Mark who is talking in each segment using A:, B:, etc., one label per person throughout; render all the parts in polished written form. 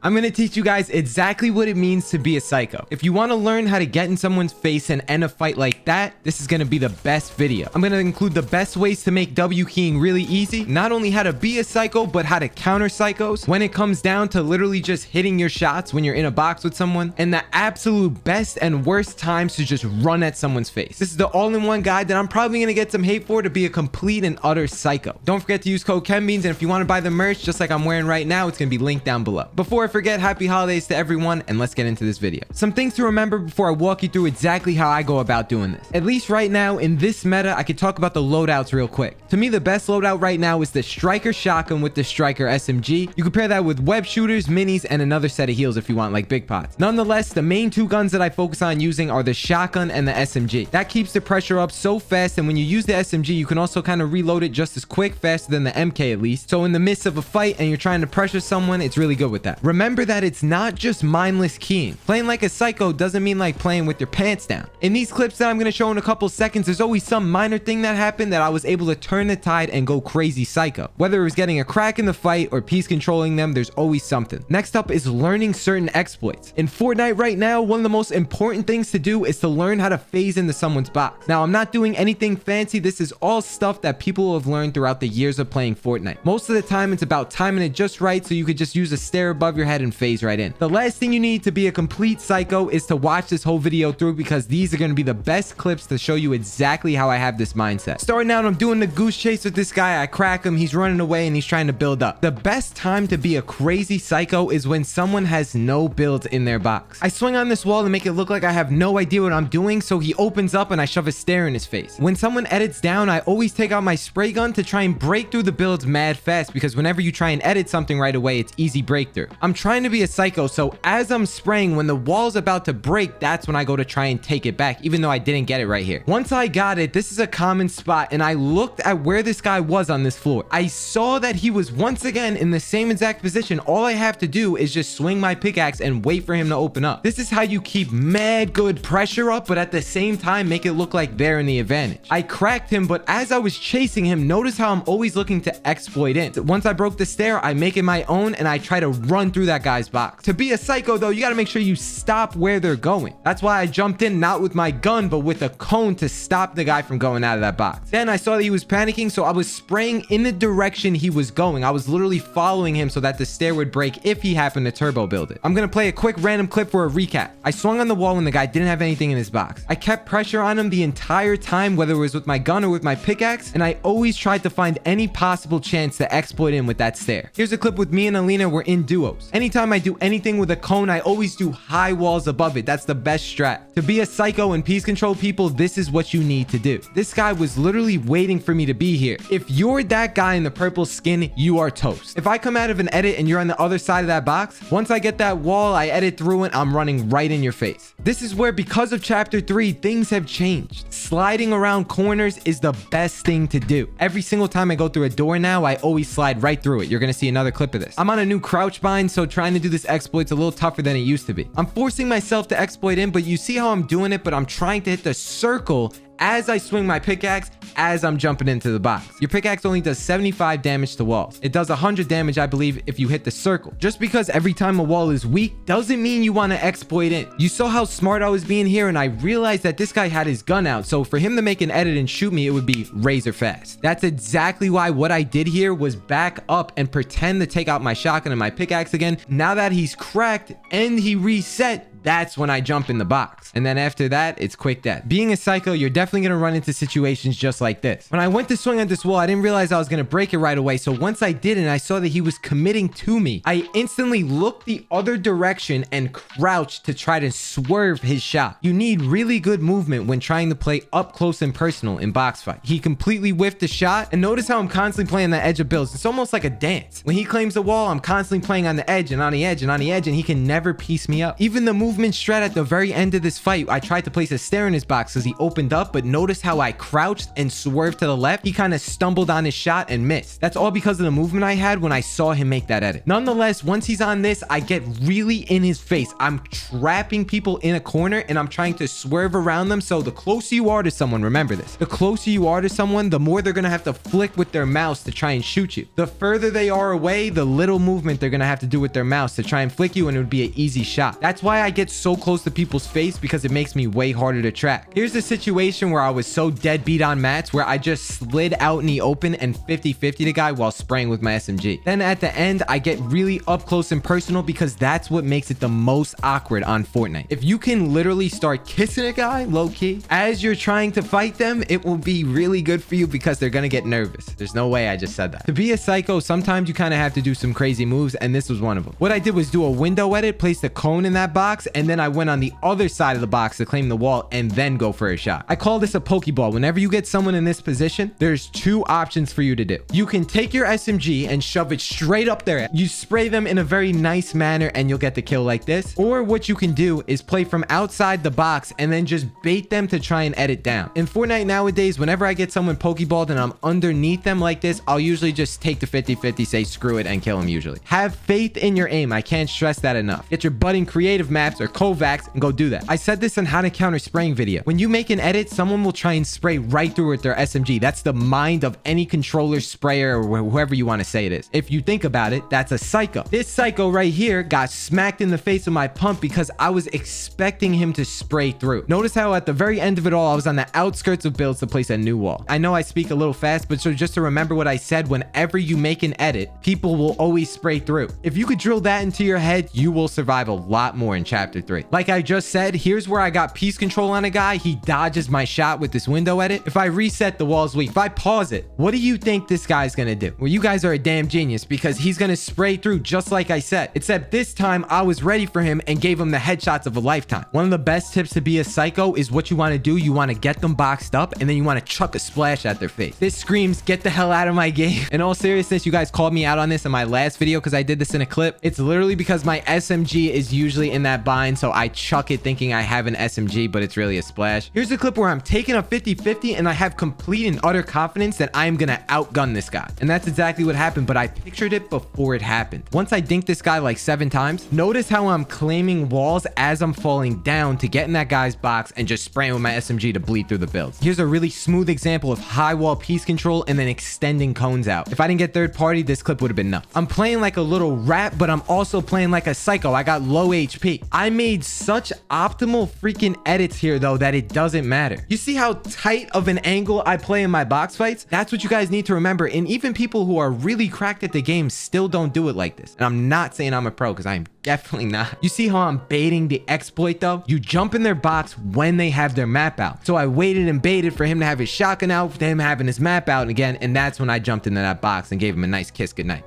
A: I'm going to teach you guys exactly what it means to be a psycho. If you want to learn how to get in someone's face and end a fight like that, this is going to be the best video. I'm going to include the best ways to make W keying really easy, not only how to be a psycho, but how to counter psychos when it comes down to literally just hitting your shots when you're in a box with someone, and the absolute best and worst times to just run at someone's face. This is the all-in-one guide that I'm probably going to get some hate for to be a complete and utter psycho. Don't forget to use code KenBeans, and if you want to buy the merch just like I'm wearing right now, it's going to be linked down below. Before I forget, happy holidays to everyone, and let's get into this video. Some things to remember before I walk you through exactly how I go about doing this. At least right now in this meta, I could talk about the loadouts real quick. To me, the best loadout right now is the Striker shotgun with the Striker SMG. You can pair that with web shooters, minis, and another set of heals if you want, like big pots. Nonetheless, the main two guns that I focus on using are the shotgun and the SMG. That keeps the pressure up so fast, and when you use the SMG, you can also kind of reload it just as quick, faster than the MK at least. So in the midst of a fight and you're trying to pressure someone, it's really good with that. Remember that it's not just mindless keying. Playing like a psycho doesn't mean like playing with your pants down. In these clips that I'm going to show in a couple seconds, there's always some minor thing that happened that I was able to turn the tide and go crazy psycho. Whether it was getting a crack in the fight or piece controlling them, there's always something. Next up is learning certain exploits. In Fortnite right now, one of the most important things to do is to learn how to phase into someone's box. Now, I'm not doing anything fancy. This is all stuff that people have learned throughout the years of playing Fortnite. Most of the time, it's about timing it just right so you could just use a stare above your head and phase right in. The last thing you need to be a complete psycho is to watch this whole video through, because these are going to be the best clips to show you exactly how I have this mindset. Starting out, I'm doing the goose chase with this guy. I crack him. He's running away and he's trying to build up. The best time to be a crazy psycho is when someone has no builds in their box. I swing on this wall to make it look like I have no idea what I'm doing, so he opens up and I shove a stare in his face. When someone edits down, I always take out my spray gun to try and break through the builds mad fast, because whenever you try and edit something right away, it's easy breakthrough. I'm trying to be a psycho, so as I'm spraying, when the wall's about to break, that's when I go to try and take it back, even though I didn't get it right here. Once I got it, this is a common spot, and I looked at where this guy was on this floor. I saw that he was once again in the same exact position. All I have to do is just swing my pickaxe and wait for him to open up. This is how you keep mad good pressure up, but at the same time make it look like they're in the advantage. I cracked him, but as I was chasing him, notice how I'm always looking to exploit in. Once I broke the stair, I make it my own and I try to run through that guy's box. To be a psycho though, you got to make sure you stop where they're going. That's why I jumped in not with my gun, but with a cone to stop the guy from going out of that box. Then I saw that he was panicking, so I was spraying in the direction he was going. I was literally following him so that the stair would break if he happened to turbo build it. I'm gonna play a quick random clip for a recap. I swung on the wall when the guy didn't have anything in his box. I kept pressure on him the entire time, whether it was with my gun or with my pickaxe, and I always tried to find any possible chance to exploit him with that stair. Here's a clip with me and Alina. We're in duos. Anytime I do anything with a cone, I always do high walls above it. That's the best strat. To be a psycho and piece control people, this is what you need to do. This guy was literally waiting for me to be here. If you're that guy in the purple skin, you are toast. If I come out of an edit and you're on the other side of that box, once I get that wall, I edit through it, I'm running right in your face. This is where, because of chapter 3, things have changed. Sliding around corners is the best thing to do. Every single time I go through a door now, I always slide right through it. You're gonna see another clip of this. I'm on a new crouch bind, so trying to do this exploit's a little tougher than it used to be. I'm forcing myself to exploit in, but you see how I'm doing it, but I'm trying to hit the circle as I swing my pickaxe as I'm jumping into the box. Your pickaxe only does 75 damage to walls. It does 100 damage, I believe, if you hit the circle. Just because every time a wall is weak doesn't mean you want to exploit in. You saw how smart I was being here, and I realized that this guy had his gun out, so for him to make an edit and shoot me, it would be razor fast. That's exactly why what I did here was back up and pretend to take out my shotgun and my pickaxe again. Now that he's cracked and he reset, that's when I jump in the box. And then after that, it's quick death. Being a psycho, you're definitely gonna run into situations just like this. When I went to swing on this wall, I didn't realize I was gonna break it right away. So once I did and I saw that he was committing to me, I instantly looked the other direction and crouched to try to swerve his shot. You need really good movement when trying to play up close and personal in box fight. He completely whiffed the shot, and notice how I'm constantly playing the edge of builds. It's almost like a dance. When he claims the wall, I'm constantly playing on the edge and on the edge and on the edge, and he can never piece me up. Even the move movement strat at the very end of this fight, I tried to place a stare in his box because he opened up, but notice how I crouched and swerved to the left. He kind of stumbled on his shot and missed. That's all because of the movement I had when I saw him make that edit. Nonetheless, once he's on this, I get really in his face. I'm trapping people in a corner and I'm trying to swerve around them. So the closer you are to someone, remember this, the closer you are to someone, the more they're going to have to flick with their mouse to try and shoot you. The further they are away, the little movement they're going to have to do with their mouse to try and flick you, and it would be an easy shot. That's why I get so close to people's face, because it makes me way harder to track. Here's a situation where I was so dead beat on mats where I just slid out in the open and 50-50 the guy while spraying with my SMG. Then at the end, I get really up close and personal, because that's what makes it the most awkward on Fortnite. If you can literally start kissing a guy low-key as you're trying to fight them, it will be really good for you because they're gonna get nervous. There's no way I just said that. To be a psycho, sometimes you kind of have to do some crazy moves, and this was one of them. What I did was do a window edit, place the cone in that box, and then I went on the other side of the box to claim the wall and then go for a shot. I call this a pokeball. Whenever you get someone in this position, there's two options for you to do. You can take your SMG and shove it straight up there. You spray them in a very nice manner and you'll get the kill like this. Or what you can do is play from outside the box and then just bait them to try and edit down. In Fortnite nowadays, whenever I get someone pokeballed and I'm underneath them like this, I'll usually just take the 50-50, say screw it, and kill them usually. Have faith in your aim. I can't stress that enough. Get your budding creative maps or Kovacs and go do that. I said this on how to counter spraying video. When you make an edit, someone will try and spray right through with their SMG. That's the mind of any controller, sprayer, or whoever you want to say it is. If you think about it, that's a psycho. This psycho right here got smacked in the face with my pump because I was expecting him to spray through. Notice how at the very end of it all, I was on the outskirts of builds to place a new wall. I know I speak a little fast, but so just to remember what I said, whenever you make an edit, people will always spray through. If you could drill that into your head, you will survive a lot more in chapter 3. Like I just said, here's where I got piece control on a guy. He dodges my shot with this window edit. If I reset, the wall's weak. If I pause it, what do you think this guy's gonna do? Well, you guys are a damn genius, because he's gonna spray through just like I said. Except this time I was ready for him and gave him the headshots of a lifetime. One of the best tips to be a psycho is what you want to do. You want to get them boxed up and then you want to chuck a splash at their face. This screams, get the hell out of my game. In all seriousness, you guys called me out on this in my last video because I did this in a clip. It's literally because my SMG is usually in that bind, so I chuck it thinking I have an SMG, but it's really a splash. Here's a clip where I'm taking a 50-50 and I have complete and utter confidence that I'm gonna outgun this guy. And that's exactly what happened, but I pictured it before it happened. Once I dinked this guy like 7 times, notice how I'm claiming walls as I'm falling down to get in that guy's box and just spraying with my SMG to bleed through the builds. Here's a really smooth example of high wall piece control and then extending cones out. If I didn't get third party, this clip would have been nuts. I'm playing like a little rat, but I'm also playing like a psycho. I got low HP. I made such optimal freaking edits here though that it doesn't matter. You see how tight of an angle I play in my box fights? That's what you guys need to remember. And even people who are really cracked at the game still don't do it like this. And I'm not saying I'm a pro, because I am definitely not. You see how I'm baiting the exploit though? You jump in their box when they have their map out. So I waited and baited for him to have his shotgun out, for him having his map out again, and that's when I jumped into that box and gave him a nice kiss goodnight.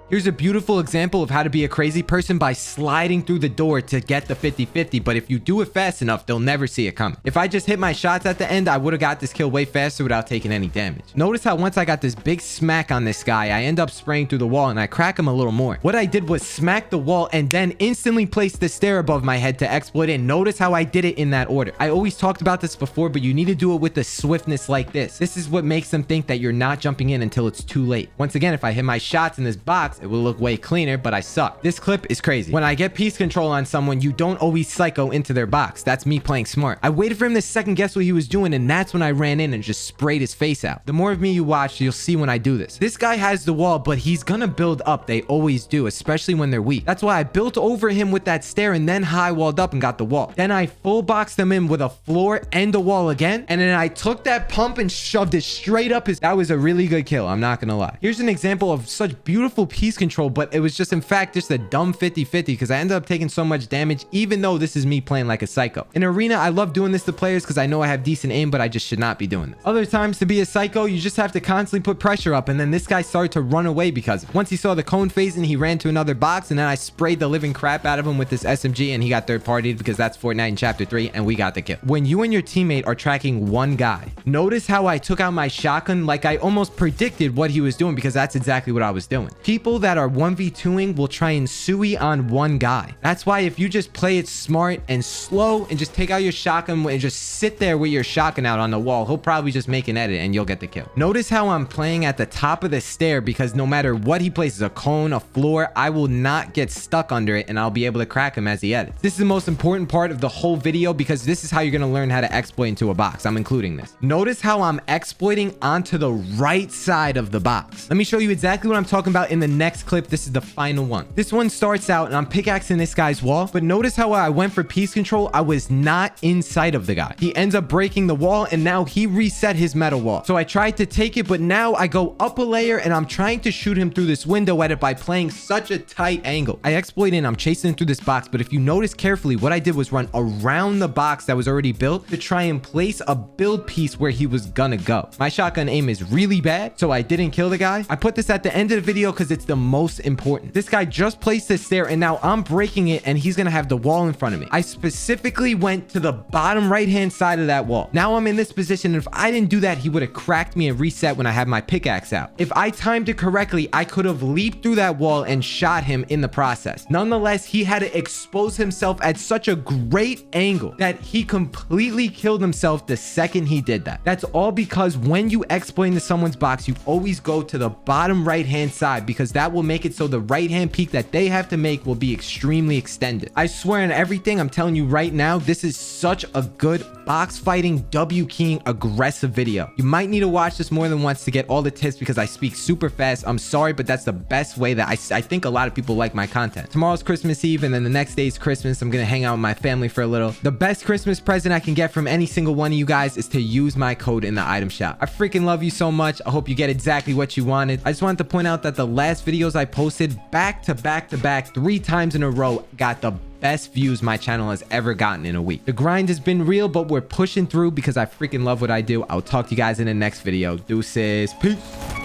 A: Here's a beautiful example of how to be a crazy person by sliding through the door to get the 50-50, but if you do it fast enough, they'll never see it coming. If I just hit my shots at the end, I would have got this kill way faster without taking any damage. Notice how once I got this big smack on this guy, I end up spraying through the wall and I crack him a little more. What I did was smack the wall and then instantly place the stair above my head to exploit it. And notice how I did it in that order. I always talked about this before, but you need to do it with the swiftness like this. This is what makes them think that you're not jumping in until it's too late. Once again, if I hit my shots in this box, it will look way cleaner, but I suck. This clip is crazy. When I get piece control on someone, you don't always psycho into their box. That's me playing smart. I waited for him to second guess what he was doing, and that's when I ran in and just sprayed his face out. The more of me you watch, you'll see when I do this. This guy has the wall, but he's gonna build up. They always do, especially when they're weak. That's why I built over him with that stair and then high walled up and got the wall. Then I full boxed him in with a floor and a wall again, and then I took that pump and shoved it straight up his... That was a really good kill, I'm not gonna lie. Here's an example of such beautiful piece control, but it was just in fact just a dumb 50-50 because I ended up taking so much damage, even though this is me playing like a psycho. In arena, I love doing this to players because I know I have decent aim, but I just should not be doing this. Other times, to be a psycho, you just have to constantly put pressure up, and then this guy started to run away because once he saw the cone phasing, he ran to another box, and then I sprayed the living crap out of him with this SMG, and he got third partied because that's Fortnite in chapter 3, and we got the kill. When you and your teammate are tracking one guy, notice how I took out my shotgun like I almost predicted what he was doing, because that's exactly what I was doing. People people that are 1v2ing will try and suey on one guy. That's why if you just play it smart and slow and just take out your shotgun and just sit there with your shotgun out on the wall, he'll probably just make an edit and you'll get the kill. Notice how I'm playing at the top of the stair, because no matter what he places, a cone, a floor, I will not get stuck under it and I'll be able to crack him as he edits. This is the most important part of the whole video, because this is how you're going to learn how to exploit into a box. I'm including this. Notice how I'm exploiting onto the right side of the box. Let me show you exactly what I'm talking about in the next clip. This is the final one. This one starts out and I'm pickaxing this guy's wall, but notice how I went for piece control. I was not inside of the guy. He ends up breaking the wall and now he reset his metal wall. So I tried to take it, but now I go up a layer and I'm trying to shoot him through this window edit by playing such a tight angle. I exploit in, I'm chasing him through this box, but if you notice carefully, what I did was run around the box that was already built to try and place a build piece where he was gonna go. My shotgun aim is really bad, so I didn't kill the guy. I put this at the end of the video because it's the most important. This guy just placed this there and now I'm breaking it and he's gonna have the wall in front of me. I specifically went to the bottom right hand side of that wall. Now I'm in this position, and if I didn't do that, he would have cracked me and reset when I had my pickaxe out. If I timed it correctly, I could have leaped through that wall and shot him in the process. Nonetheless, he had to expose himself at such a great angle that he completely killed himself the second he did that. That's all because when you exploit into someone's box, you always go to the bottom right hand side, because that will make it so the right hand peak that they have to make will be extremely extended. I swear on everything, I'm telling you right now, this is such a good box fighting W keying aggressive video. You might need to watch this more than once to get all the tips, because I speak super fast. I'm sorry, but that's the best way that I think a lot of people like my content. Tomorrow's Christmas Eve and then the next day is Christmas. I'm gonna hang out with my family for a little. The best Christmas present I can get from any single one of you guys is to use my code in the item shop. I freaking love you so much. I hope you get exactly what you wanted. I just wanted to point out that the last videos I posted back to back 3 times in a row got the best views my channel has ever gotten in a week. The grind has been real, but we're pushing through because I freaking love what I do. I'll talk to you guys in the next video. Deuces. Peace.